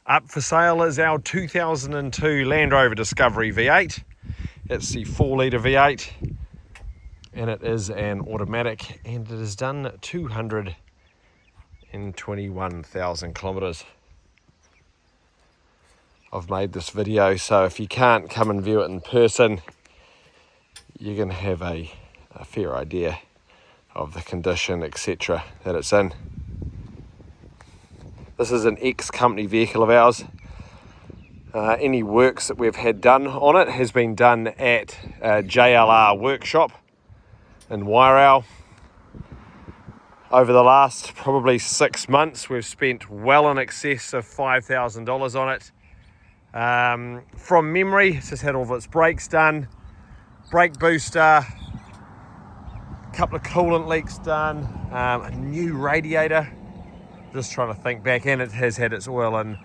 Up for sale is our 2002 Land Rover Discovery V8. It's the 4-litre V8 and it is an automatic, and it has done 221,000 kilometres. I've made this video, so if you can't come and view it in person, you're going to have a fair idea of the condition, etc. that it's in. This is an ex-company vehicle of ours. Any works that we've had done on it has been done at JLR workshop in Wairau. Over the last probably 6 months, we've spent well in excess of $5,000 on it. From memory, it's just had all of its brakes done, brake booster, a couple of coolant leaks done, a new radiator. Just trying to think back, and it has had its oil and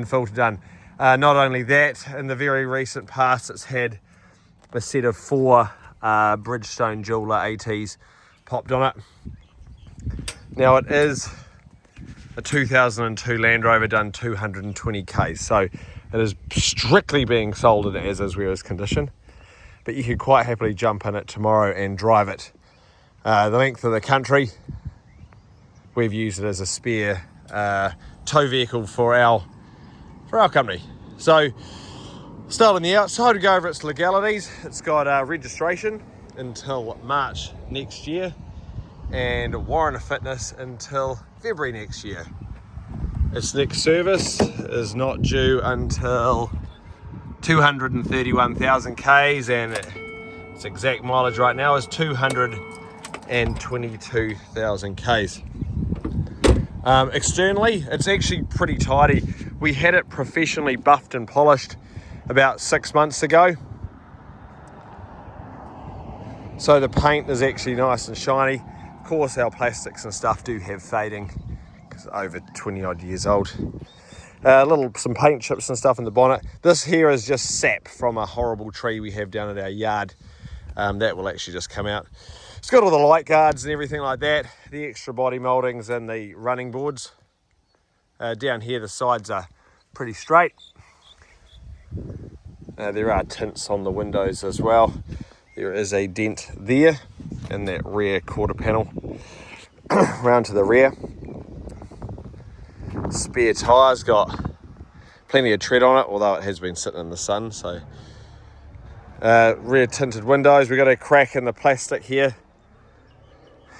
filter done. Not only that, in the very recent past, it's had a set of 4 Bridgestone jeweler ATs popped on it. Now it is a 2002 Land Rover done 220k, so it is strictly being sold in as where is condition, but you could quite happily jump in it tomorrow and drive it the length of the country. We've used it as a spare tow vehicle for our company. So, start on the outside to go over its legalities. It's got registration until March next year and warrant of fitness until February next year. Its next service is not due until 231,000 Ks, and its exact mileage right now is 222,000 Ks. Externally, it's actually pretty tidy. We had it professionally buffed and polished about 6 months ago. So the paint is actually nice and shiny. Of course, our plastics and stuff do have fading because it's over 20 odd years old. Some paint chips and stuff in the bonnet. This here is just sap from a horrible tree we have down at our yard. That will actually just come out. It's got all the light guards and everything like that, the extra body mouldings and the running boards. Down here the sides are pretty straight. There are tints on the windows as well. There is a dent there in that rear quarter panel. Round to the rear. Spare tyres, got plenty of tread on it, although it has been sitting in the sun. So rear tinted windows. We've got a crack in the plastic here.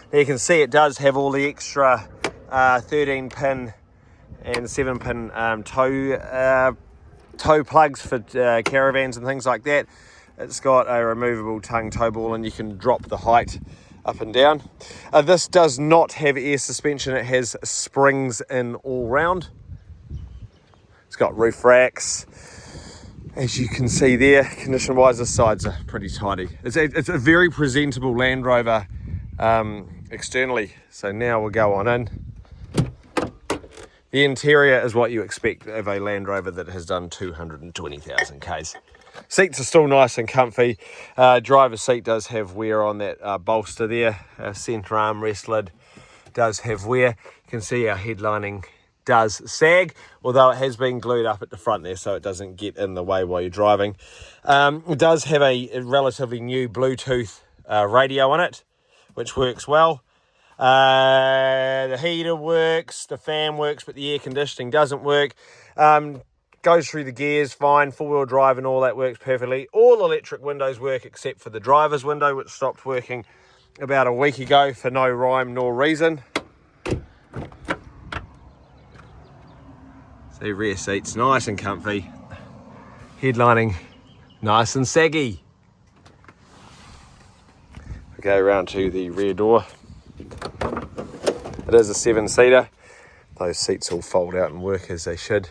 Now you can see it does have all the extra 13 pin and 7-pin toe plugs for caravans and things like that. It's got a removable tongue tow ball, and you can drop the height up and down. This does not have air suspension. It has springs in all round. It's got roof racks. As you can see there, condition wise, the sides are pretty tidy. It's a very presentable Land Rover externally. So now we'll go on in. The interior is what you expect of a Land Rover that has done 220,000 Ks. Seats are still nice and comfy. Driver's seat does have wear on that bolster there. Centre armrest lid does have wear. You can see our headlining does sag, although it has been glued up at the front there so it doesn't get in the way while you're driving. It does have a relatively new Bluetooth radio on it, which works well. The heater works, the fan works, but the air conditioning doesn't work. Goes through the gears fine, 4-wheel drive and all that works perfectly. All electric windows work except for the driver's window, which stopped working about a week ago for no rhyme nor reason. So rear seats nice and comfy. Headlining nice and saggy. We go around to the rear door. It is a 7-seater. Those seats all fold out and work as they should.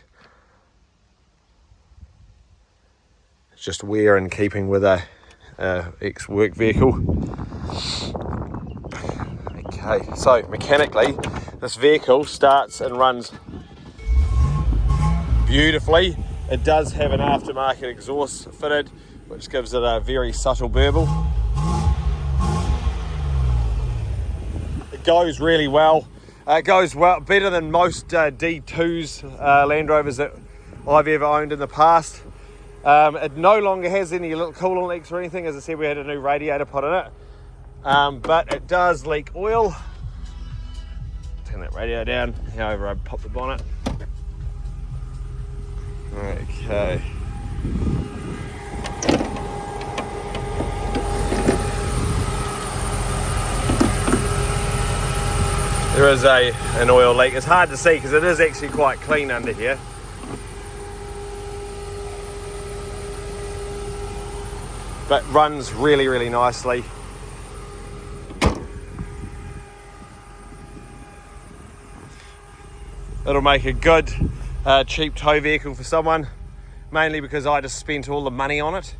It's just wear in keeping with a ex-work vehicle. Okay, so mechanically, this vehicle starts and runs beautifully. It does have an aftermarket exhaust fitted, which gives it a very subtle burble. It goes really well. It goes well, better than most D2s, Land Rovers that I've ever owned in the past. It no longer has any little coolant leaks or anything. As I said, we had a new radiator put in it, but it does leak oil. Turn that radio down. However, I pop the bonnet. Okay. There is an oil leak. It's hard to see because it is actually quite clean under here. But runs really, really nicely. It'll make a good cheap tow vehicle for someone, mainly because I just spent all the money on it.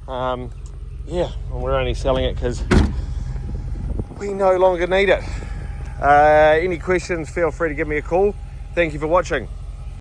Yeah, and we're only selling it because we no longer need it. Any questions, feel free to give me a call. Thank you for watching.